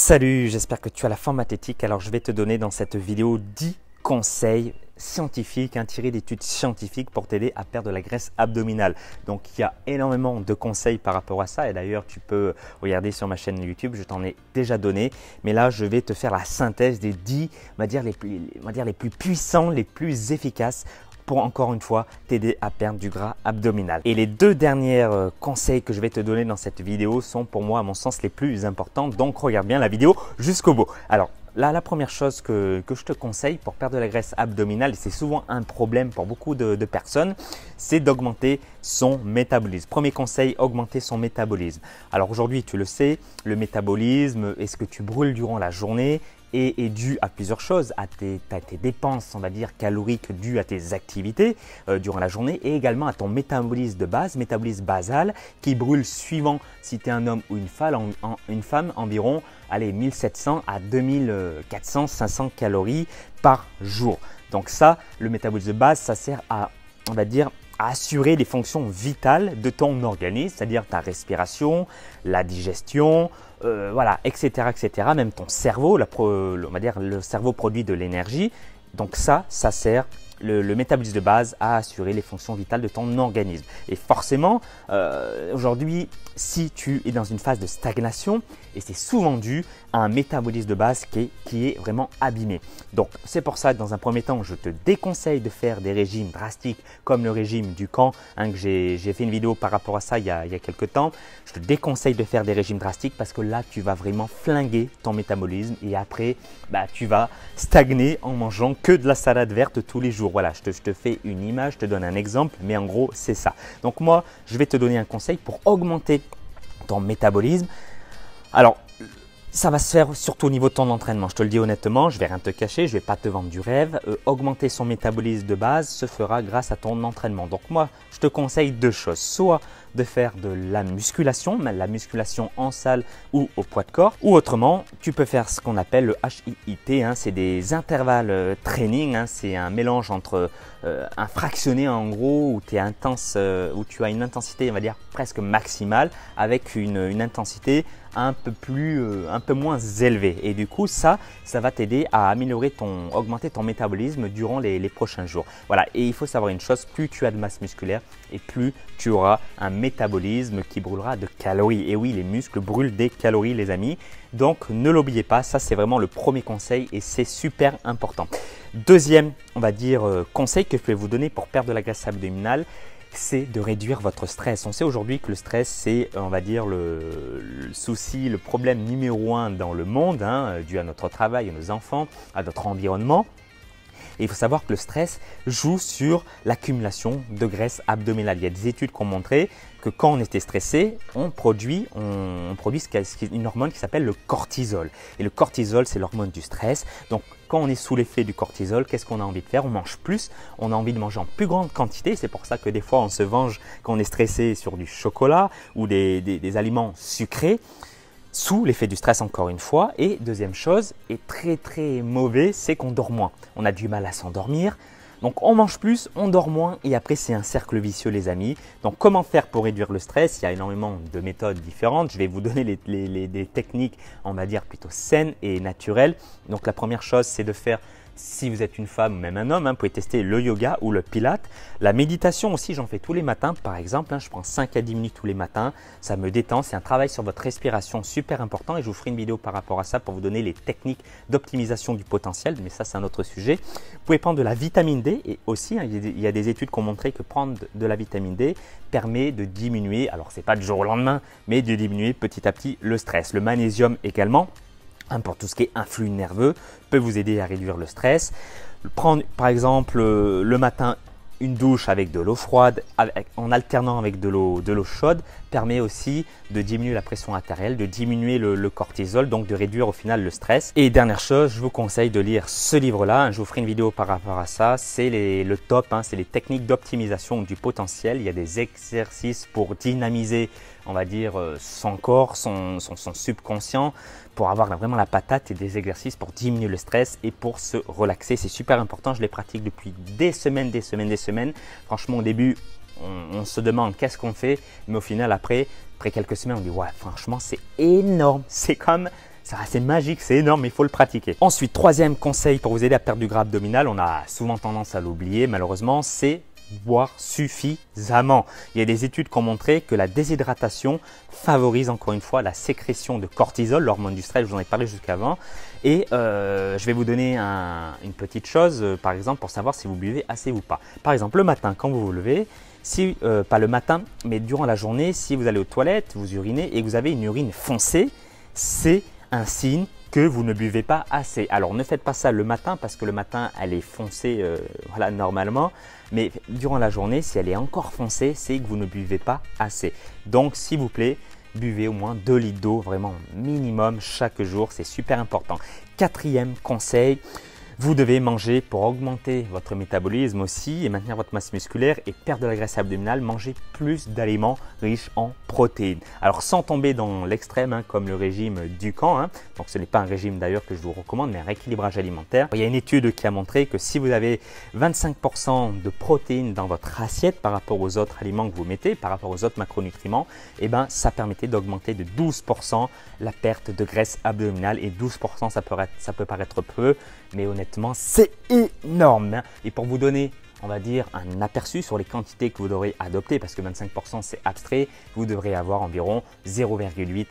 Salut, j'espère que tu as la forme athlétique. Alors je vais te donner dans cette vidéo 10 conseils scientifiques, tirés d'études scientifiques pour t'aider à perdre de la graisse abdominale. Donc il y a énormément de conseils par rapport à ça et d'ailleurs tu peux regarder sur ma chaîne YouTube, je t'en ai déjà donné. Mais là je vais te faire la synthèse des 10, les plus puissants, les plus efficaces pour encore une fois t'aider à perdre du gras abdominal. Et les deux derniers conseils que je vais te donner dans cette vidéo sont pour moi à mon sens les plus importants. Donc regarde bien la vidéo jusqu'au bout. Alors là, la première chose que je te conseille pour perdre de la graisse abdominale, et c'est souvent un problème pour beaucoup de personnes, c'est d'augmenter son métabolisme. Premier conseil, augmenter son métabolisme. Alors aujourd'hui, tu le sais, le métabolisme est ce que tu brûles durant la journée est dû à plusieurs choses, à tes dépenses, on va dire, caloriques dues à tes activités durant la journée et également à ton métabolisme de base, métabolisme basal, qui brûle suivant si tu es un homme ou une femme environ 1700 à 2400, 500 calories par jour. Donc ça, le métabolisme de base, ça sert à, on va dire, à assurer les fonctions vitales de ton organisme, c'est-à-dire ta respiration, la digestion, voilà, etc., etc. Même ton cerveau, on va dire le cerveau produit de l'énergie. Donc ça sert le métabolisme de base à assurer les fonctions vitales de ton organisme. Et forcément, aujourd'hui, si tu es dans une phase de stagnation, et c'est souvent dû à un métabolisme de base qui est vraiment abîmé. Donc, c'est pour ça que dans un premier temps, je te déconseille de faire des régimes drastiques comme le régime du camp, que j'ai fait une vidéo par rapport à ça il y a quelques temps. Je te déconseille de faire des régimes drastiques parce que là, tu vas vraiment flinguer ton métabolisme et après, tu vas stagner en mangeant que de la salade verte tous les jours. Voilà, je te fais une image, je te donne un exemple, mais en gros, c'est ça. Donc moi, je vais te donner un conseil pour augmenter ton métabolisme. Alors, ça va se faire surtout au niveau de ton entraînement. Je te le dis honnêtement, je ne vais rien te cacher, je ne vais pas te vendre du rêve. Augmenter son métabolisme de base se fera grâce à ton entraînement. Donc moi, je te conseille deux choses. Soit de faire de la musculation en salle ou au poids de corps. Ou autrement, tu peux faire ce qu'on appelle le HIIT. C'est des intervalles training. C'est un mélange entre un fractionné en gros où tu as une intensité, on va dire, presque maximale avec une intensité un peu moins élevée. Et du coup, ça va t'aider à augmenter ton métabolisme durant les prochains jours. Voilà. Et il faut savoir une chose, plus tu as de masse musculaire et plus tu auras un métabolisme qui brûlera de calories. Et oui, les muscles brûlent des calories, les amis. Donc, ne l'oubliez pas, ça c'est vraiment le premier conseil et c'est super important. Deuxième, on va dire, conseil que je vais vous donner pour perdre de la graisse abdominale, c'est de réduire votre stress. On sait aujourd'hui que le stress, c'est, on va dire, le souci, le problème numéro 1 dans le monde, dû à notre travail, à nos enfants, à notre environnement. Et il faut savoir que le stress joue sur l'accumulation de graisse abdominale. Il y a des études qui ont montré que quand on était stressé, on produit une hormone qui s'appelle le cortisol. Et le cortisol, c'est l'hormone du stress. Donc, quand on est sous l'effet du cortisol, qu'est-ce qu'on a envie de faire? On mange plus, on a envie de manger en plus grande quantité. C'est pour ça que des fois, on se venge quand on est stressé sur du chocolat ou des aliments sucrés. Sous l'effet du stress encore une fois. Et deuxième chose, et très très mauvais, c'est qu'on dort moins. On a du mal à s'endormir. Donc on mange plus, on dort moins et après c'est un cercle vicieux les amis. Donc comment faire pour réduire le stress? Il y a énormément de méthodes différentes. Je vais vous donner des techniques, on va dire plutôt saines et naturelles. Donc la première chose c'est de faire, si vous êtes une femme ou même un homme, vous pouvez tester le yoga ou le pilate. La méditation aussi, j'en fais tous les matins par exemple. Je prends 5 à 10 minutes tous les matins. Ça me détend. C'est un travail sur votre respiration super important et je vous ferai une vidéo par rapport à ça pour vous donner les techniques d'optimisation du potentiel. Mais ça, c'est un autre sujet. Vous pouvez prendre de la vitamine D et aussi, il y a des études qui ont montré que prendre de la vitamine D permet de diminuer, alors ce n'est pas du jour au lendemain, mais de diminuer petit à petit le stress. Le magnésium également, pour tout ce qui est influx nerveux, peut vous aider à réduire le stress. Prendre par exemple le matin une douche avec de l'eau froide en alternant avec de l'eau chaude permet aussi de diminuer la pression artérielle, de diminuer le cortisol, donc de réduire au final le stress. Et dernière chose, je vous conseille de lire ce livre-là. Je vous ferai une vidéo par rapport à ça. C'est le top, c'est les techniques d'optimisation du potentiel. Il y a des exercices pour dynamiser, on va dire, son corps, son subconscient, pour avoir vraiment la patate et des exercices pour diminuer le stress et pour se relaxer. C'est super important, je les pratique depuis des semaines. Franchement, au début, on se demande qu'est-ce qu'on fait, mais au final, après quelques semaines, on dit ouais, franchement, c'est énorme. C'est comme C'est magique, c'est énorme, mais il faut le pratiquer. Ensuite, troisième conseil pour vous aider à perdre du gras abdominal, on a souvent tendance à l'oublier malheureusement, c'est boire suffisamment. Il y a des études qui ont montré que la déshydratation favorise encore une fois la sécrétion de cortisol, l'hormone du stress, je vous en ai parlé jusqu'avant. Et je vais vous donner une petite chose, par exemple, pour savoir si vous buvez assez ou pas. Par exemple, le matin, quand vous vous levez, si, pas le matin, mais durant la journée, si vous allez aux toilettes, vous urinez et que vous avez une urine foncée, c'est un signe que vous ne buvez pas assez. Alors ne faites pas ça le matin parce que le matin elle est foncée voilà, normalement, mais durant la journée si elle est encore foncée, c'est que vous ne buvez pas assez. Donc s'il vous plaît, buvez au moins 2 litres d'eau, vraiment minimum chaque jour, c'est super important. Quatrième conseil, vous devez manger pour augmenter votre métabolisme aussi et maintenir votre masse musculaire et perdre de la graisse abdominale, manger plus d'aliments riches en protéines. Alors sans tomber dans l'extrême hein, comme le régime Dukan, hein, donc ce n'est pas un régime d'ailleurs que je vous recommande mais un rééquilibrage alimentaire. Il y a une étude qui a montré que si vous avez 25% de protéines dans votre assiette par rapport aux autres aliments que vous mettez, par rapport aux autres macronutriments, eh ben, ça permettait d'augmenter de 12% la perte de graisse abdominale et 12% ça peut paraître peu, mais honnêtement c'est énorme. Et pour vous donner on va dire un aperçu sur les quantités que vous devrez adopter parce que 25% c'est abstrait, vous devrez avoir environ 0,8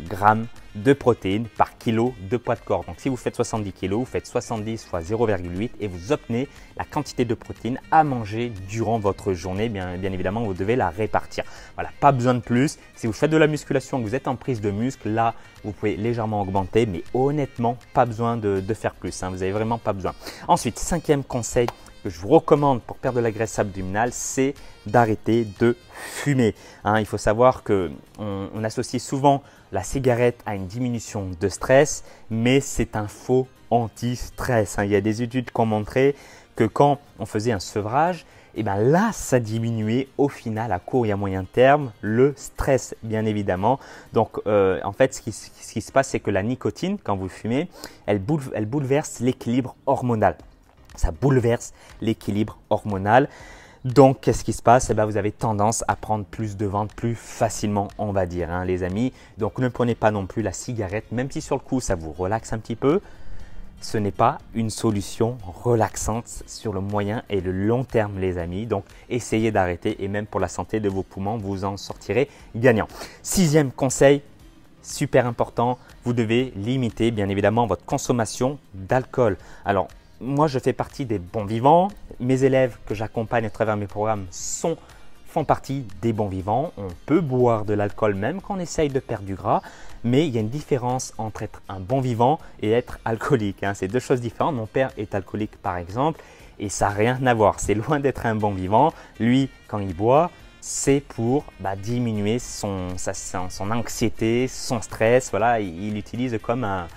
grammes de protéines par kilo de poids de corps. Donc si vous faites 70 kg, vous faites 70 fois 0,8 et vous obtenez la quantité de protéines à manger durant votre journée. Bien évidemment, vous devez la répartir. Voilà, pas besoin de plus. Si vous faites de la musculation, que vous êtes en prise de muscle, là, vous pouvez légèrement augmenter, mais honnêtement, pas besoin de faire plus. Hein, vous n'avez vraiment pas besoin. Ensuite, cinquième conseil que je vous recommande pour perdre de la graisse abdominale, c'est d'arrêter de fumer. Hein, il faut savoir qu'on associe souvent la cigarette à une diminution de stress, mais c'est un faux anti-stress. Hein. Il y a des études qui ont montré que quand on faisait un sevrage, et bien là, ça diminuait au final à court et à moyen terme le stress, bien évidemment. Donc, en fait, ce qui se passe, c'est que la nicotine, quand vous fumez, elle bouleverse l'équilibre hormonal. Ça bouleverse l'équilibre hormonal. Donc, qu'est-ce qui se passe? Eh bien, vous avez tendance à prendre plus de ventre plus facilement, on va dire, hein, les amis. Donc, ne prenez pas non plus la cigarette, même si sur le coup, ça vous relaxe un petit peu. Ce n'est pas une solution relaxante sur le moyen et le long terme, les amis. Donc, essayez d'arrêter et même pour la santé de vos poumons, vous en sortirez gagnant. Sixième conseil, super important, vous devez limiter bien évidemment votre consommation d'alcool. Alors, moi, je fais partie des bons vivants. Mes élèves que j'accompagne à travers mes programmes font partie des bons vivants. On peut boire de l'alcool même quand on essaye de perdre du gras, mais il y a une différence entre être un bon vivant et être alcoolique. Hein. C'est deux choses différentes. Mon père est alcoolique par exemple et ça n'a rien à voir. C'est loin d'être un bon vivant. Lui, quand il boit, c'est pour diminuer son anxiété, son stress. Voilà, il l'utilise comme un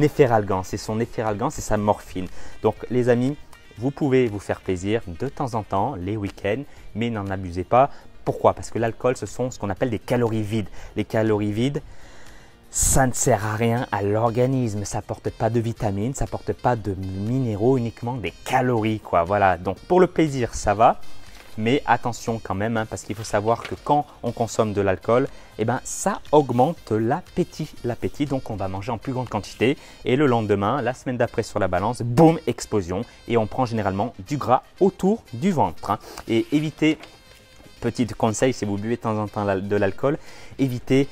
efferalgan. C'est son efferalgan, c'est sa morphine. Donc les amis, vous pouvez vous faire plaisir de temps en temps, les week-ends, mais n'en abusez pas. Pourquoi? Parce que l'alcool, ce sont ce qu'on appelle des calories vides. Les calories vides, ça ne sert à rien à l'organisme. Ça n'apporte pas de vitamines, ça n'apporte pas de minéraux, uniquement des calories, quoi. Voilà. Donc pour le plaisir, ça va. Mais attention quand même, hein, parce qu'il faut savoir que quand on consomme de l'alcool, eh ben, ça augmente l'appétit. Donc on va manger en plus grande quantité et le lendemain, la semaine d'après sur la balance, boum, explosion. Et on prend généralement du gras autour du ventre. Hein. Et évitez, petit conseil, si vous buvez de temps en temps de l'alcool, évitez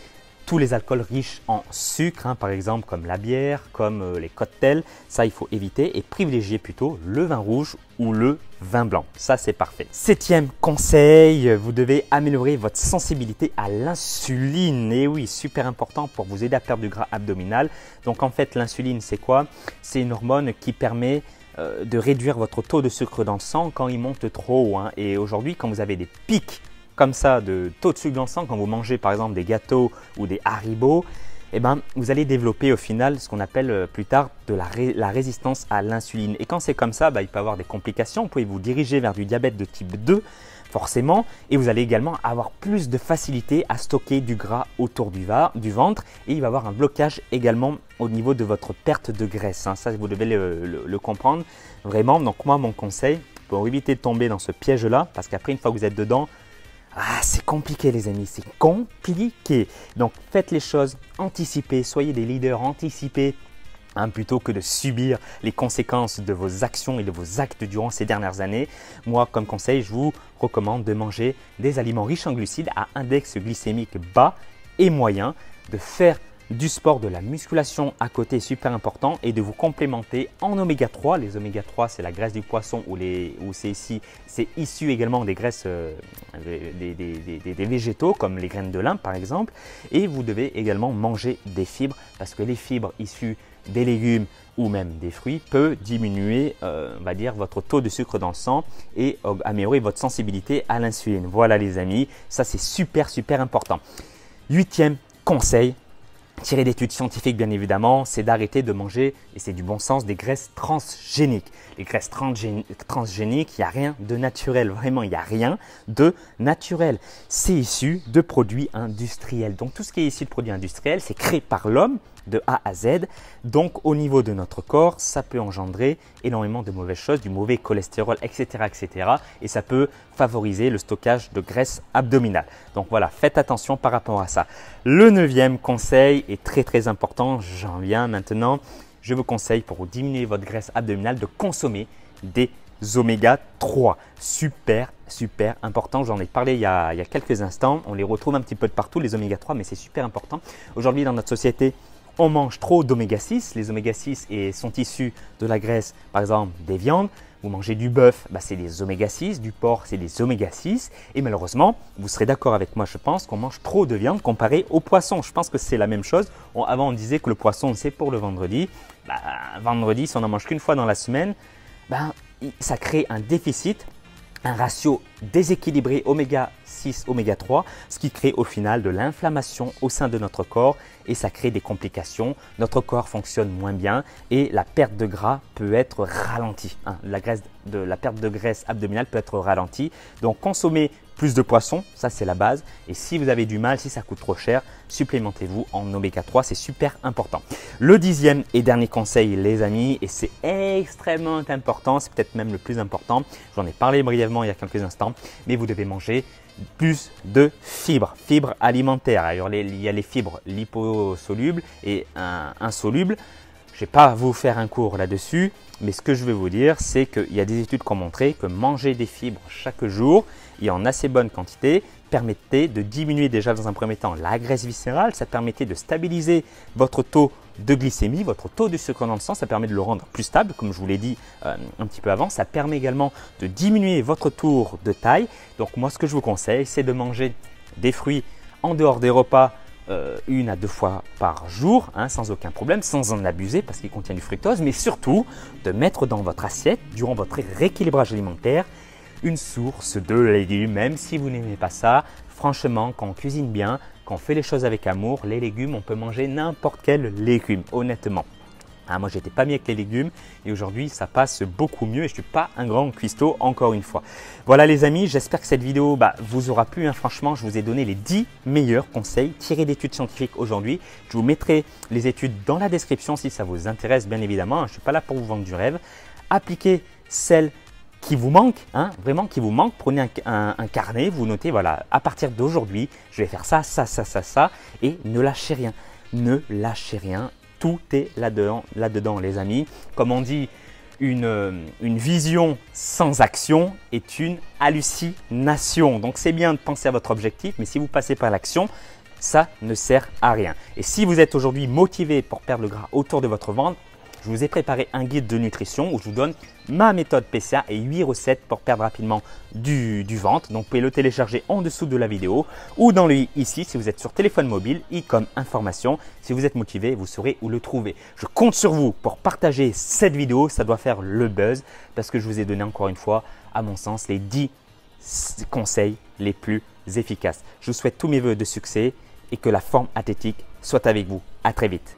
tous les alcools riches en sucre, hein, par exemple comme la bière, comme les cocktails, ça il faut éviter et privilégier plutôt le vin rouge ou le vin blanc. Ça c'est parfait. Septième conseil, vous devez améliorer votre sensibilité à l'insuline. Et oui, super important pour vous aider à perdre du gras abdominal. Donc en fait l'insuline c'est quoi? C'est une hormone qui permet de réduire votre taux de sucre dans le sang quand il monte trop haut. Hein. Et aujourd'hui quand vous avez des pics comme ça de taux de sucre dans le sang, quand vous mangez par exemple des gâteaux ou des Haribo, eh ben, vous allez développer au final ce qu'on appelle plus tard de la résistance à l'insuline. Et quand c'est comme ça, il peut y avoir des complications. Vous pouvez vous diriger vers du diabète de type 2 forcément et vous allez également avoir plus de facilité à stocker du gras autour du ventre et il va y avoir un blocage également au niveau de votre perte de graisse. Hein. Ça, vous devez le comprendre vraiment. Donc moi, mon conseil pour éviter de tomber dans ce piège-là, parce qu'après une fois que vous êtes dedans, Ah, c'est compliqué les amis, c'est compliqué. Donc faites les choses, anticipez, soyez des leaders, anticipez. Plutôt que de subir les conséquences de vos actions et de vos actes durant ces dernières années. Moi, comme conseil, je vous recommande de manger des aliments riches en glucides à index glycémique bas et moyen, de faire du sport, de la musculation à côté, super important, et de vous complémenter en oméga 3. Les oméga 3, c'est la graisse du poisson ou c'est issu également des graisses des végétaux comme les graines de lin par exemple. Et vous devez également manger des fibres parce que les fibres issues des légumes ou même des fruits peut diminuer on va dire votre taux de sucre dans le sang et améliorer votre sensibilité à l'insuline. Voilà les amis, ça c'est super important. 8e conseil, tiré d'études scientifiques bien évidemment, c'est d'arrêter de manger, et c'est du bon sens, des graisses transgéniques. Les graisses transgéniques, il n'y a rien de naturel, vraiment il n'y a rien de naturel. C'est issu de produits industriels. Donc tout ce qui est issu de produits industriels, c'est créé par l'homme de A à Z. Donc au niveau de notre corps, ça peut engendrer énormément de mauvaises choses, du mauvais cholestérol, etc. Et ça peut favoriser le stockage de graisse abdominale. Donc voilà, faites attention par rapport à ça. Le 9e conseil est très important, j'en viens maintenant. Je vous conseille pour diminuer votre graisse abdominale de consommer des oméga 3. Super important, j'en ai parlé il y a quelques instants. On les retrouve un petit peu de partout les oméga 3, mais c'est super important. Aujourd'hui dans notre société, on mange trop d'oméga 6. Les oméga 6 sont issus de la graisse, par exemple des viandes. Vous mangez du bœuf, c'est des oméga 6, du porc, c'est des oméga 6. Et malheureusement, vous serez d'accord avec moi, je pense, qu'on mange trop de viande comparé au poisson. Je pense que c'est la même chose. Avant, on disait que le poisson, c'est pour le vendredi. Vendredi, si on n'en mange qu'une fois dans la semaine, ça crée un déficit, un ratio déséquilibré oméga 6, oméga 3, ce qui crée au final de l'inflammation au sein de notre corps et ça crée des complications. Notre corps fonctionne moins bien et la perte de gras peut être ralentie. La perte de graisse abdominale peut être ralentie. Donc consommez plus de poissons, ça c'est la base. Et si vous avez du mal, si ça coûte trop cher, supplémentez-vous en oméga 3, c'est super important. Le 10e et dernier conseil les amis, et c'est extrêmement important, c'est peut-être même le plus important, j'en ai parlé brièvement il y a quelques instants, mais vous devez manger plus de fibres alimentaires. Alors, il y a les fibres liposolubles et insolubles. Je ne vais pas vous faire un cours là-dessus, mais ce que je vais vous dire, c'est qu'il y a des études qui ont montré que manger des fibres chaque jour et en assez bonne quantité permettait de diminuer déjà dans un premier temps la graisse viscérale, ça permettait de stabiliser votre taux de glycémie, votre taux de sucre dans le sang, ça permet de le rendre plus stable, comme je vous l'ai dit un petit peu avant. Ça permet également de diminuer votre tour de taille. Donc moi, ce que je vous conseille, c'est de manger des fruits en dehors des repas 1 à 2 fois par jour, sans aucun problème, sans en abuser parce qu'il contient du fructose, mais surtout de mettre dans votre assiette, durant votre rééquilibrage alimentaire, une source de légumes, même si vous n'aimez pas ça. Franchement, quand on cuisine bien, quand on fait les choses avec amour, les légumes, on peut manger n'importe quel légume, honnêtement. Moi, j'étais pas mis avec les légumes et aujourd'hui, ça passe beaucoup mieux et je ne suis pas un grand cuistot, encore une fois. Voilà les amis, j'espère que cette vidéo vous aura plu. Franchement, je vous ai donné les 10 meilleurs conseils tirés d'études scientifiques aujourd'hui. Je vous mettrai les études dans la description si ça vous intéresse, bien évidemment. Je ne suis pas là pour vous vendre du rêve. Appliquez celles qui vous manque, vraiment qui vous manque, prenez un carnet, vous notez, voilà, à partir d'aujourd'hui, je vais faire ça et ne lâchez rien, ne lâchez rien, tout est là-dedans les amis. Comme on dit, une vision sans action est une hallucination. Donc c'est bien de penser à votre objectif, mais si vous passez par l'action, ça ne sert à rien. Et si vous êtes aujourd'hui motivé pour perdre le gras autour de votre ventre, je vous ai préparé un guide de nutrition où je vous donne ma méthode PCA et 8 recettes pour perdre rapidement du ventre. Donc, vous pouvez le télécharger en dessous de la vidéo ou dans le i ici si vous êtes sur téléphone mobile, i comme information. Si vous êtes motivé, vous saurez où le trouver. Je compte sur vous pour partager cette vidéo. Ça doit faire le buzz parce que je vous ai donné encore une fois, à mon sens, les 10 conseils les plus efficaces. Je vous souhaite tous mes vœux de succès et que la forme athlétique soit avec vous. À très vite.